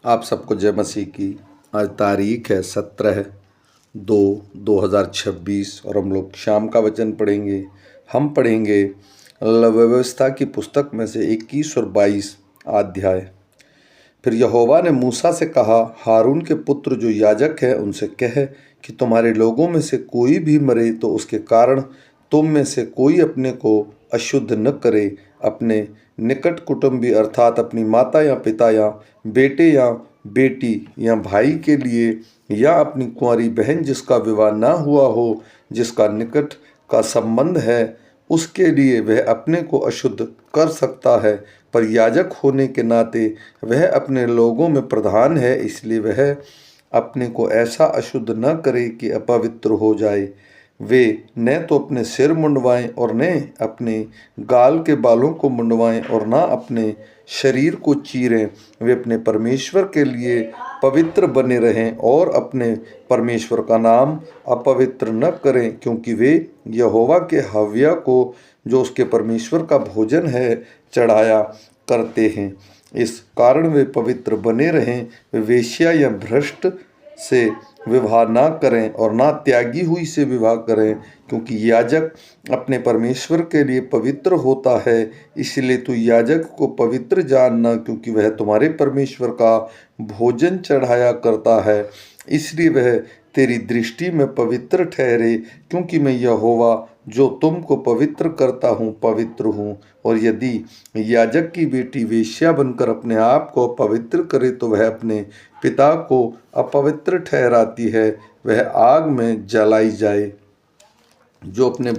आप सबको जय मसीह की। आज तारीख है 17/2/2026 और हम लोग शाम का वचन पढ़ेंगे। हम पढ़ेंगे व्यवस्था की पुस्तक में से 21 और 22 अध्याय। फिर यहोवा ने मूसा से कहा, हारून के पुत्र जो याजक है उनसे कह कि तुम्हारे लोगों में से कोई भी मरे तो उसके कारण तुम में से कोई अपने को अशुद्ध न करे। अपने निकट कुटुंबी अर्थात अपनी माता या पिता या बेटे या बेटी या भाई के लिए या अपनी कुंवारी बहन जिसका विवाह ना हुआ हो, जिसका निकट का संबंध है, उसके लिए वह अपने को अशुद्ध कर सकता है। पर याजक होने के नाते वह अपने लोगों में प्रधान है, इसलिए वह अपने को ऐसा अशुद्ध न करे कि अपवित्र हो जाए। वे न तो अपने सिर मुंडवाएं और न अपने गाल के बालों को मुंडवाएं और न अपने शरीर को चीरें। वे अपने परमेश्वर के लिए पवित्र बने रहें और अपने परमेश्वर का नाम अपवित्र न करें, क्योंकि वे यहोवा के हव्य को जो उसके परमेश्वर का भोजन है चढ़ाया करते हैं। इस कारण वे पवित्र बने रहें। वे वेश्या या भ्रष्ट से विवाह ना करें और ना त्यागी हुई से विवाह करें, क्योंकि याजक अपने परमेश्वर के लिए पवित्र होता है। इसलिए तू याजक को पवित्र जानना, क्योंकि वह तुम्हारे परमेश्वर का भोजन चढ़ाया करता है। इसलिए वह तेरी दृष्टि में पवित्र ठहरे, क्योंकि मैं यहोवा जो तुमको पवित्र करता हूँ पवित्र हूँ। और यदि याजक की बेटी वेश्या बनकर अपने आप को पवित्र करे तो वह अपने पिता को अपवित्र ठहराती है, वह आग में जलाई जाए। जो अपने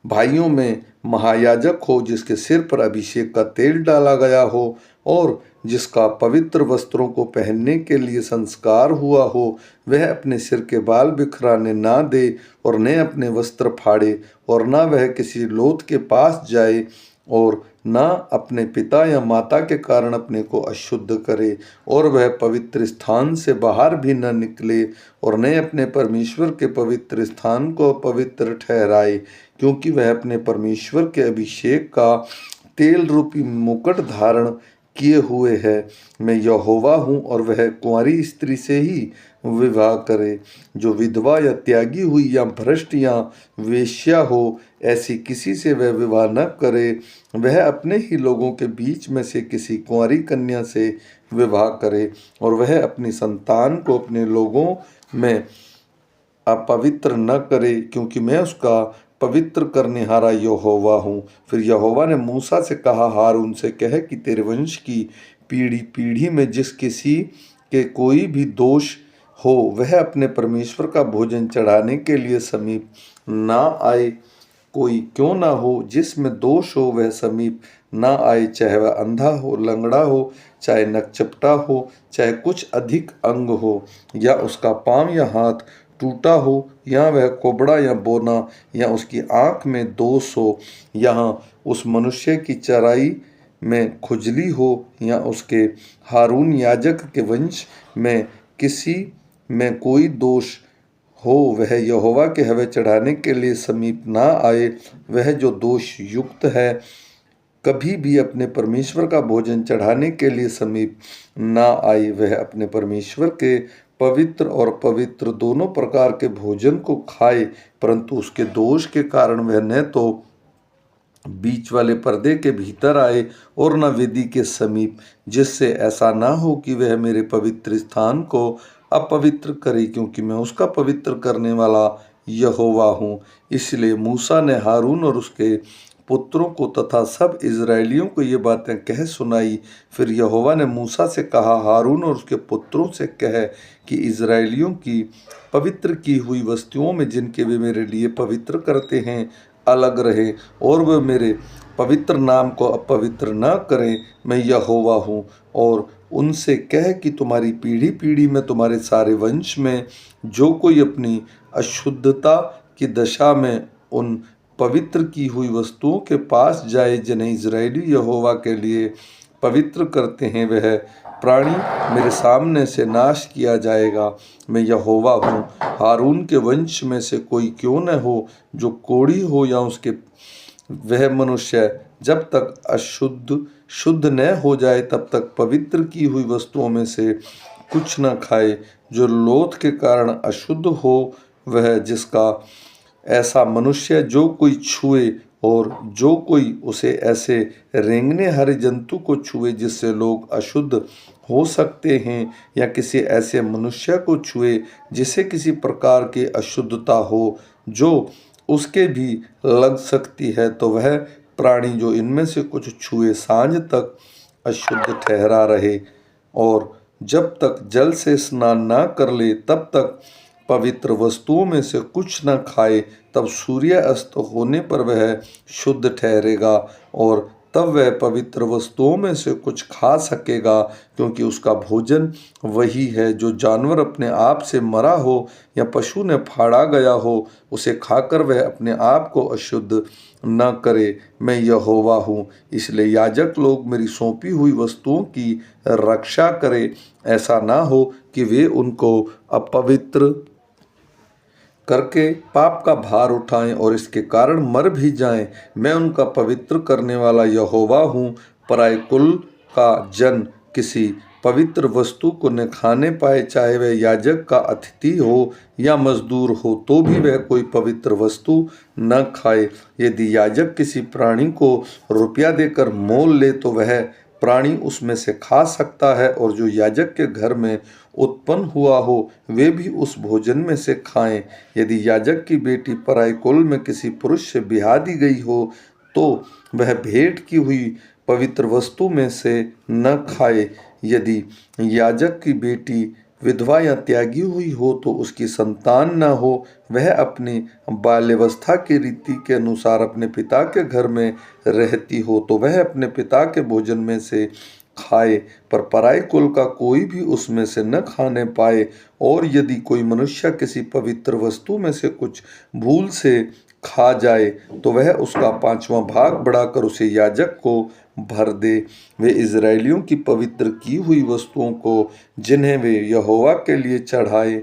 भाइयों में महायाजक हो, जिसके सिर पर अभिषेक का तेल डाला गया हो और जिसका पवित्र वस्त्रों को पहनने के लिए संस्कार हुआ हो, वह अपने सिर के बाल बिखराने ना दे और न अपने वस्त्र फाड़े और न वह किसी लोथ के पास जाए और न अपने पिता या माता के कारण अपने को अशुद्ध करे, और वह पवित्र स्थान से बाहर भी न निकले और न अपने परमेश्वर के पवित्र स्थान को पवित्र ठहराए, क्योंकि वह अपने परमेश्वर के अभिषेक का तेल रूपी मुकुट धारण किए हुए है। मैं यहोवा हूँ। और वह कुंवारी स्त्री से ही विवाह करे। जो विधवा या त्यागी हुई या भ्रष्ट या वेश्या हो, ऐसी किसी से वह विवाह न करे। वह अपने ही लोगों के बीच में से किसी कुंवारी कन्या से विवाह करे, और वह अपनी संतान को अपने लोगों में अपवित्र न करे, क्योंकि मैं उसका पवित्र करने हारा यहोवा हूँ। फिर यहोवा ने मूसा से कहा, हारून से कह कि तेरे वंश की पीढ़ी पीढ़ी में जिस किसी के कोई भी दोष हो, वह अपने परमेश्वर का भोजन चढ़ाने के लिए समीप ना आए। कोई क्यों ना हो जिसमें दोष हो, वह समीप ना आए, चाहे वह अंधा हो, लंगड़ा हो, चाहे नकचपटा हो, चाहे कुछ अधिक अंग हो, या उसका पाँव या हाथ टूटा हो, या वह कोबड़ा या बोना, या उसकी आँख में दोष हो, यहाँ उस मनुष्य की चराई में खुजली हो, या उसके हारून याजक के वंश में किसी में कोई दोष हो, वह यहोवा के हव्य चढ़ाने के लिए समीप ना आए। वह जो दोष युक्त है कभी भी अपने परमेश्वर का भोजन चढ़ाने के लिए समीप ना आए। वह अपने परमेश्वर के पवित्र और पवित्र दोनों प्रकार के भोजन को खाए, परंतु उसके दोष के कारण वह न तो बीच वाले पर्दे के भीतर आए और न वेदी के समीप, जिससे ऐसा ना हो कि वह मेरे पवित्र स्थान को अपवित्र करे, क्योंकि मैं उसका पवित्र करने वाला यहोवा हूँ। इसलिए मूसा ने हारून और उसके पुत्रों को तथा सब इज़राइलियों को ये बातें कह सुनाई। फिर यहोवा ने मूसा से कहा, हारून और उसके पुत्रों से कह कि इज़राइलियों की पवित्र की हुई वस्तुओं में जिनके वे मेरे लिए पवित्र करते हैं अलग रहे, और वे मेरे पवित्र नाम को अपवित्र न करें। मैं यहोवा हूँ। और उनसे कह कि तुम्हारी पीढ़ी पीढ़ी में तुम्हारे सारे वंश में जो कोई अपनी अशुद्धता की दशा में उन पवित्र की हुई वस्तुओं के पास जाए जिन्हें इज़राइली यहोवा के लिए पवित्र करते हैं, वह प्राणी मेरे सामने से नाश किया जाएगा। मैं यहोवा हूँ। हारून के वंश में से कोई क्यों न हो जो कोढ़ी हो, या उसके वह मनुष्य जब तक अशुद्ध शुद्ध न हो जाए तब तक पवित्र की हुई वस्तुओं में से कुछ न खाए। जो लोथ के कारण अशुद्ध हो वह जिसका ऐसा मनुष्य जो कोई छुए, और जो कोई उसे ऐसे रेंगने हरे जंतु को छुए जिससे लोग अशुद्ध हो सकते हैं, या किसी ऐसे मनुष्य को छुए जिसे किसी प्रकार की अशुद्धता हो जो उसके भी लग सकती है, तो वह प्राणी जो इनमें से कुछ छुए सांझ तक अशुद्ध ठहरा रहे, और जब तक जल से स्नान ना कर ले तब तक पवित्र वस्तुओं में से कुछ न खाए। तब सूर्य अस्त होने पर वह शुद्ध ठहरेगा, और तब वह पवित्र वस्तुओं में से कुछ खा सकेगा, क्योंकि उसका भोजन वही है जो जानवर अपने आप से मरा हो या पशु ने फाड़ा गया हो, उसे खाकर वह अपने आप को अशुद्ध न करे। मैं यहोवा हूँ। इसलिए याजक लोग मेरी सौंपी हुई वस्तुओं की रक्षा करें, ऐसा ना हो कि वे उनको अपवित्र करके पाप का भार उठाएं और इसके कारण मर भी जाएं। मैं उनका पवित्र करने वाला यहोवा हूँ। पराए कुल का जन किसी पवित्र वस्तु को न खाने पाए, चाहे वह याजक का अतिथि हो या मजदूर हो, तो भी वह कोई पवित्र वस्तु न खाए। यदि याजक किसी प्राणी को रुपया देकर मोल ले तो वह प्राणी उसमें से खा सकता है, और जो याजक के घर में उत्पन्न हुआ हो वे भी उस भोजन में से खाएं। यदि याजक की बेटी पराई कुल में किसी पुरुष से ब्याह दी गई हो तो वह भेंट की हुई पवित्र वस्तु में से न खाए। यदि याजक की बेटी विधवा या त्यागी हुई हो तो उसकी संतान न हो, वह अपनी बाल्यावस्था की रीति के अनुसार अपने पिता के घर में रहती हो तो वह अपने पिता के भोजन में से खाए, पर पराई कुल का कोई भी उसमें से न खाने पाए। और यदि कोई मनुष्य किसी पवित्र वस्तु में से कुछ भूल से खा जाए तो वह उसका 5वां भाग बढ़ाकर उसे याजक को भर दे। वे इज़राइलियों की पवित्र की हुई वस्तुओं को जिन्हें वे यहोवा के लिए चढ़ाए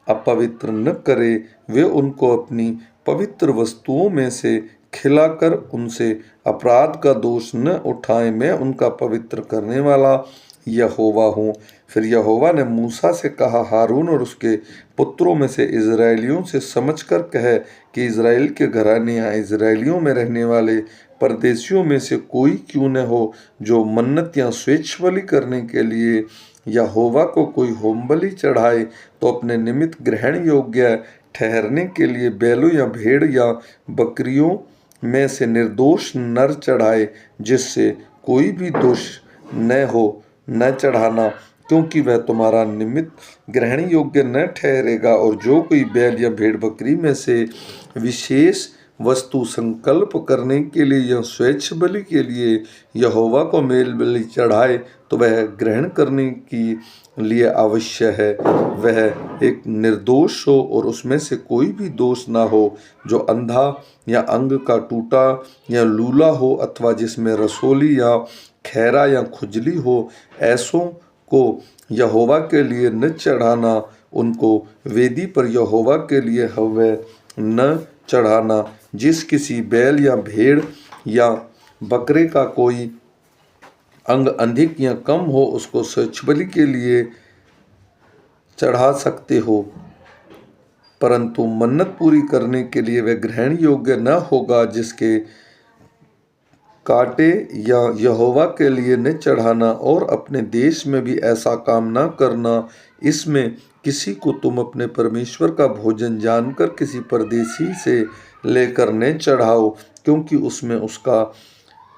अपवित्र न करे, वे उनको अपनी पवित्र वस्तुओं में से खिलाकर उनसे अपराध का दोष न उठाएं। मैं उनका पवित्र करने वाला यहोवा हूँ। फिर यहोवा ने मूसा से कहा, हारून और उसके पुत्रों में से इज़राइलियों से समझकर कह कि इज़राइल के घराने या इज़राइलियों में रहने वाले परदेशियों में से कोई क्यों न हो जो मन्नत या स्वेच्छ बलि करने के लिए यहोवा को कोई होम बलि चढ़ाए, तो अपने निमित्त ग्रहण योग्य ठहरने के लिए बैलों या भेड़ या बकरियों में से निर्दोष नर चढ़ाए, जिससे कोई भी दोष न हो न चढ़ाना, क्योंकि वह तुम्हारा निमित्त ग्रहण योग्य न ठहरेगा। और जो कोई बैल या भेड़ बकरी में से विशेष वस्तु संकल्प करने के लिए या स्वेच्छ बलि के लिए यहोवा को मेल बलि चढ़ाए तो वह ग्रहण करने की लिए अवश्य है, वह एक निर्दोष हो और उसमें से कोई भी दोष ना हो। जो अंधा या अंग का टूटा या लूला हो, अथवा जिसमें रसोली या खैरा या खुजली हो, ऐसों को यहोवा के लिए न चढ़ाना। उनको वेदी पर यहोवा के लिए हव्य न चढ़ाना। जिस किसी बैल या भेड़ या बकरे का कोई अंग अधिक या कम हो उसको स्वेच्छ बलि के लिए चढ़ा सकते हो, परंतु मन्नत पूरी करने के लिए वह ग्रहण योग्य न होगा। जिसके काटे या यहोवा के लिए न चढ़ाना, और अपने देश में भी ऐसा काम न करना। इसमें किसी को तुम अपने परमेश्वर का भोजन जानकर किसी परदेशी से लेकर न चढ़ाओ, क्योंकि उसमें उसका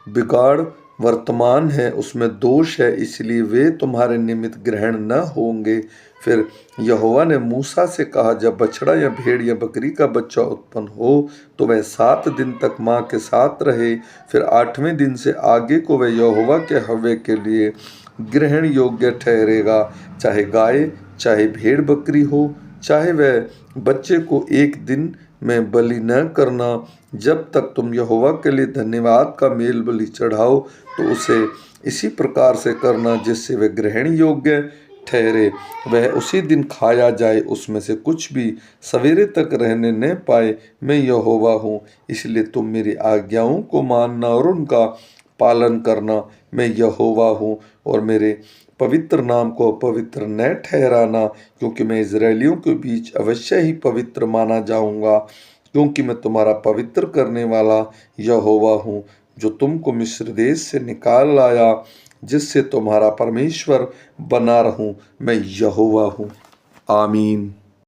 बिगाड़ वर्तमान है, उसमें दोष है, इसलिए वे तुम्हारे निमित्त ग्रहण न होंगे। फिर यहोवा ने मूसा से कहा, जब बछड़ा या भेड़ या बकरी का बच्चा उत्पन्न हो तो वह 7 दिन तक माँ के साथ रहे, फिर 8वें दिन से आगे को वह यहोवा के हव्य के लिए ग्रहण योग्य ठहरेगा। चाहे गाय चाहे भेड़ बकरी हो, चाहे वह बच्चे को 1 दिन में बलि न करना। जब तक तुम यहोवा के लिए धन्यवाद का मेल बलि चढ़ाओ तो उसे इसी प्रकार से करना जिससे वह ग्रहण योग्य ठहरे, वह उसी दिन खाया जाए, उसमें से कुछ भी सवेरे तक रहने न पाए। मैं यहोवा हूँ। इसलिए तुम मेरी आज्ञाओं को मानना और उनका पालन करना। मैं यहोवा हूँ और मेरे पवित्र नाम को अपवित्र न ठहराना, क्योंकि मैं इज़राइलियों के बीच अवश्य ही पवित्र माना जाऊँगा, क्योंकि मैं तुम्हारा पवित्र करने वाला यहोवा हूँ, जो तुमको मिस्र देश से निकाल लाया, जिससे तुम्हारा परमेश्वर बना रहूं। मैं यहोवा हूँ। आमीन।